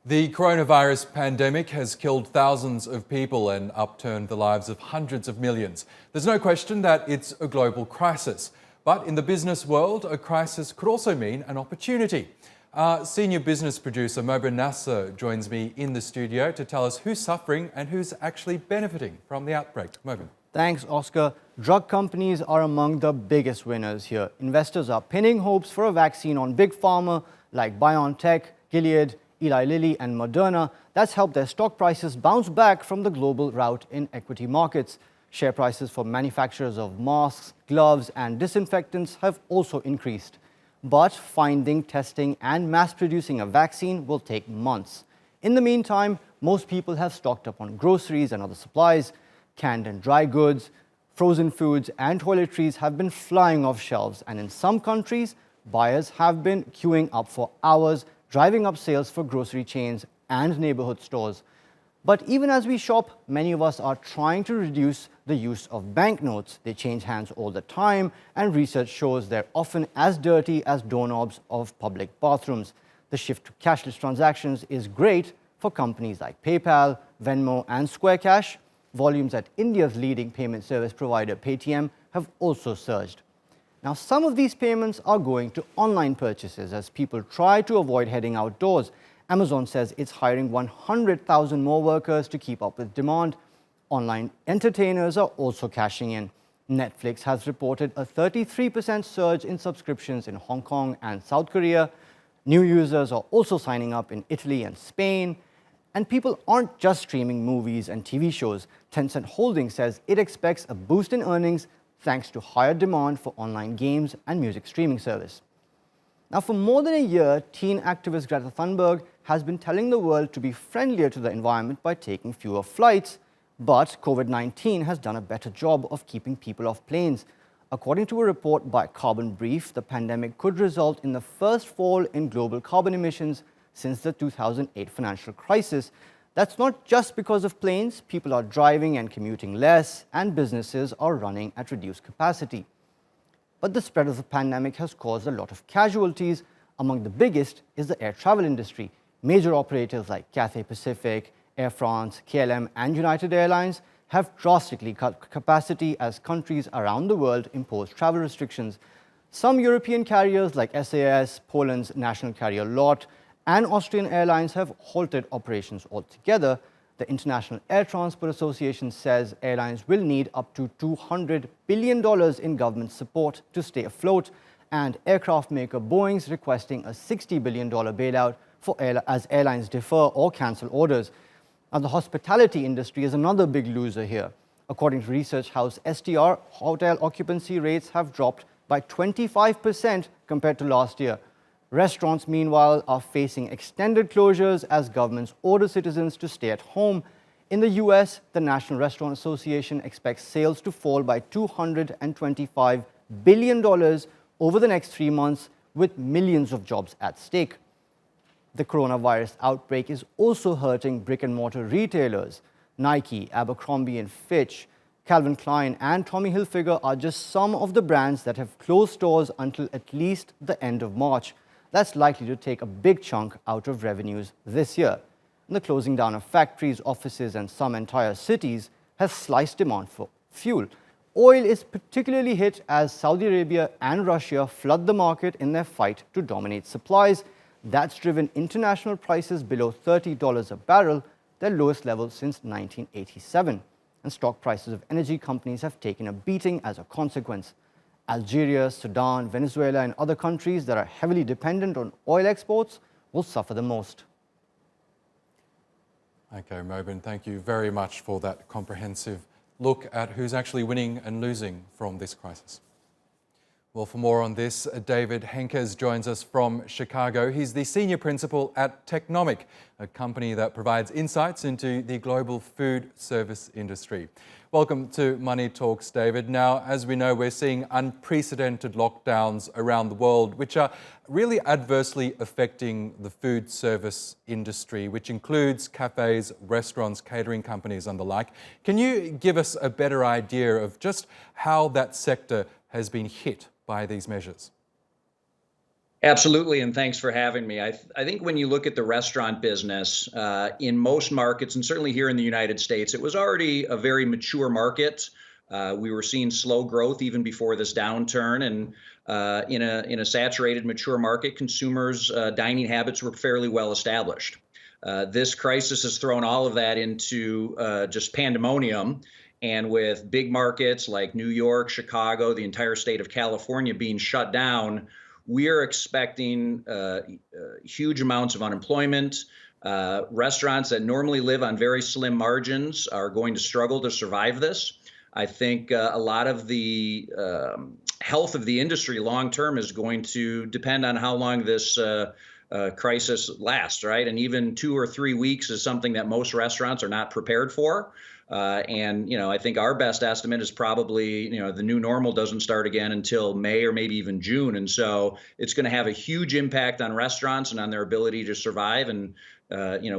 The coronavirus pandemic has killed thousands of people and upturned the lives of hundreds of millions. There's no question that it's a global crisis. But in the business world, a crisis could also mean an opportunity. Senior business producer Mobin Nasir joins me in the studio to tell us who's suffering and who's actually benefiting from the outbreak. Mobin. Thanks, Oscar. Drug companies are among the biggest winners here. Investors are pinning hopes for a vaccine on big pharma like BioNTech, Gilead, Eli Lilly and Moderna. That's helped their stock prices bounce back from the global rout in equity markets. Share prices for manufacturers of masks, gloves and disinfectants have also increased. But finding, testing and mass-producing a vaccine will take months. In the meantime, most people have stocked up on groceries and other supplies. Canned and dry goods, frozen foods and toiletries have been flying off shelves, and in some countries, buyers have been queuing up for hours, driving up sales for grocery chains and neighborhood stores. But even as we shop, many of us are trying to reduce the use of banknotes. They change hands all the time, and research shows they're often as dirty as doorknobs of public bathrooms. The shift to cashless transactions is great for companies like PayPal, Venmo and Square Cash. Volumes at India's leading payment service provider Paytm have also surged. Now, some of these payments are going to online purchases as people try to avoid heading outdoors. Amazon says it's hiring 100,000 more workers to keep up with demand. Online entertainers are also cashing in. Netflix has reported a 33% surge in subscriptions in Hong Kong and South Korea. New users are also signing up in Italy and Spain. And people aren't just streaming movies and TV shows. Tencent Holdings says it expects a boost in earnings thanks to higher demand for online games and music streaming service. Now, for more than a year, teen activist Greta Thunberg has been telling the world to be friendlier to the environment by taking fewer flights. But COVID-19 has done a better job of keeping people off planes. According to a report by Carbon Brief, the pandemic could result in the first fall in global carbon emissions since the 2008 financial crisis. That's not just because of planes. People are driving and commuting less, and businesses are running at reduced capacity. But the spread of the pandemic has caused a lot of casualties. Among the biggest is the air travel industry. Major operators like Cathay Pacific, Air France, KLM and United Airlines have drastically cut capacity as countries around the world impose travel restrictions. Some European carriers like SAS, Poland's national carrier LOT, and Austrian Airlines have halted operations altogether. The International Air Transport Association says airlines will need up to $200 billion in government support to stay afloat, and aircraft maker Boeing's requesting a $60 billion bailout as airlines defer or cancel orders. Now, the hospitality industry is another big loser here. According to research house STR, hotel occupancy rates have dropped by 25% compared to last year. Restaurants, meanwhile, are facing extended closures as governments order citizens to stay at home. In the US, the National Restaurant Association expects sales to fall by $225 billion over the next 3 months, with millions of jobs at stake. The coronavirus outbreak is also hurting brick-and-mortar retailers. Nike, Abercrombie & Fitch, Calvin Klein and Tommy Hilfiger are just some of the brands that have closed stores until at least the end of March. That's likely to take a big chunk out of revenues this year. And the closing down of factories, offices and some entire cities has sliced demand for fuel. Oil is particularly hit as Saudi Arabia and Russia flood the market in their fight to dominate supplies. That's driven international prices below $30 a barrel, their lowest level since 1987. And stock prices of energy companies have taken a beating as a consequence. Algeria, Sudan, Venezuela and other countries that are heavily dependent on oil exports will suffer the most. Okay, Mobin, thank you very much for that comprehensive look at who's actually winning and losing from this crisis. Well, for more on this, David Henkes joins us from Chicago. He's the senior principal at Technomic, a company that provides insights into the global food service industry. Welcome to Money Talks, David. Now, as we know, we're seeing unprecedented lockdowns around the world, which are really adversely affecting the food service industry, which includes cafes, restaurants, catering companies and the like. Can you give us a better idea of just how that sector has been hit by these measures? Absolutely, and thanks for having me. I think when you look at the restaurant business in most markets, and certainly here in the United States, it was already a very mature market. We were seeing slow growth even before this downturn, and in a saturated, mature market, consumers' dining habits were fairly well established. This crisis has thrown all of that into just pandemonium. And with big markets like New York, Chicago, the entire state of California being shut down, we are expecting huge amounts of unemployment. Restaurants that normally live on very slim margins are going to struggle to survive this. I think a lot of the health of the industry long term is going to depend on how long this crisis lasts, right? And even 2 or 3 weeks is something that most restaurants are not prepared for. And I think our best estimate is probably, the new normal doesn't start again until May or maybe even June. And so it's going to have a huge impact on restaurants and on their ability to survive. And,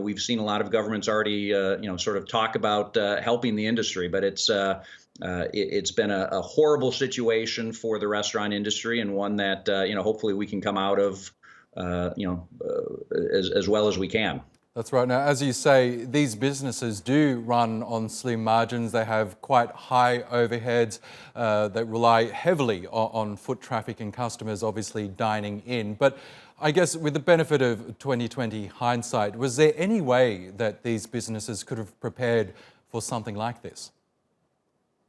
we've seen a lot of governments already, sort of talk about helping the industry. But it's been a horrible situation for the restaurant industry, and one that, hopefully we can come out of, as well as we can. That's right. Now, as you say, these businesses do run on slim margins. They have quite high overheads that rely heavily on foot traffic and customers obviously dining in. But I guess with the benefit of 2020 hindsight, was there any way that these businesses could have prepared for something like this?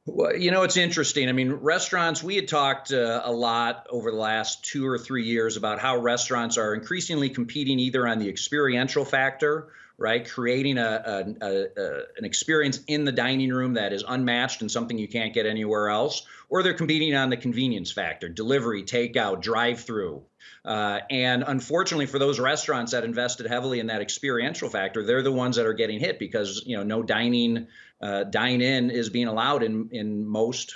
Well, it's interesting. I mean, restaurants, we had talked a lot over the last 2 or 3 years about how restaurants are increasingly competing either on the experiential factor, right? Creating an experience in the dining room that is unmatched and something you can't get anywhere else, or they're competing on the convenience factor, delivery, takeout, drive-through. And unfortunately for those restaurants that invested heavily in that experiential factor, they're the ones that are getting hit because, no dine-in is being allowed in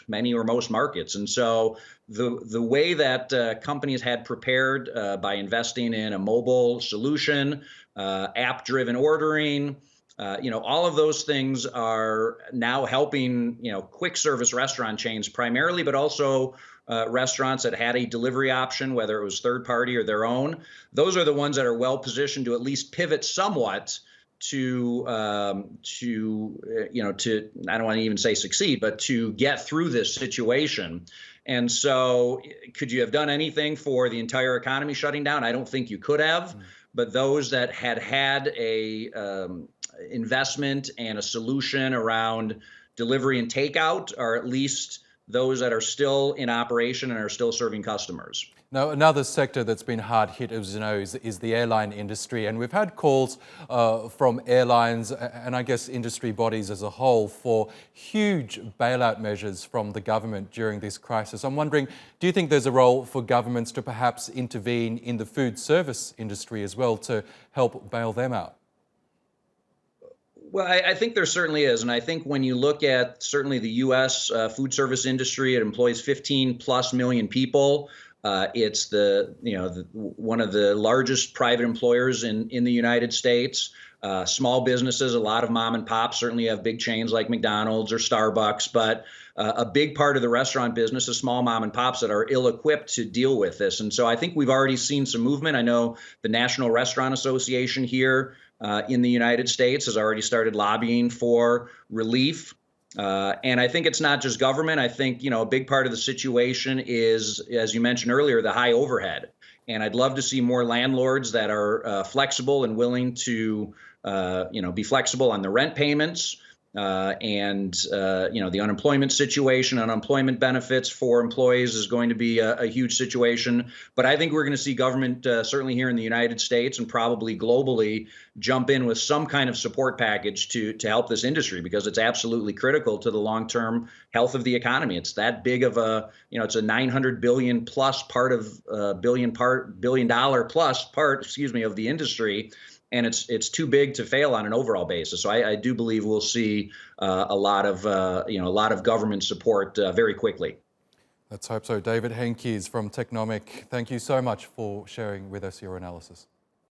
many or most markets. And so the way that companies had prepared by investing in a mobile solution, app-driven ordering, all of those things are now helping, quick service restaurant chains primarily, but also restaurants that had a delivery option, whether it was third party or their own. Those are the ones that are well positioned to at least pivot somewhat to I don't want to even say succeed, but to get through this situation. And so could you have done anything for the entire economy shutting down? I don't think you could have. But those that had a investment and a solution around delivery and takeout are at least those that are still in operation and are still serving customers. Now, another sector that's been hard hit, as you know, is the airline industry. And we've had calls from airlines and I guess industry bodies as a whole for huge bailout measures from the government during this crisis. I'm wondering, do you think there's a role for governments to perhaps intervene in the food service industry as well to help bail them out? Well, I think there certainly is. And I think when you look at certainly the U.S. Food service industry, it employs 15+ million people. It's one of the largest private employers in the United States. Small businesses, a lot of mom and pops certainly have big chains like McDonald's or Starbucks, but a big part of the restaurant business is small mom and pops that are ill-equipped to deal with this. And so I think we've already seen some movement. I know the National Restaurant Association here in the United States has already started lobbying for relief. And I think it's not just government. I think, a big part of the situation is, as you mentioned earlier, the high overhead. And I'd love to see more landlords that are flexible and willing to, be flexible on the rent payments. The unemployment situation, unemployment benefits for employees is going to be a huge situation. But I think we're going to see government, certainly here in the United States and probably globally, jump in with some kind of support package to help this industry, because it's absolutely critical to the long-term health of the economy. It's that big of it's a $900 billion plus part of billion dollar plus part, of the industry. And it's too big to fail on an overall basis. So I do believe we'll see a lot of government support very quickly. Let's hope so. David Henkes from Technomic, thank you so much for sharing with us your analysis.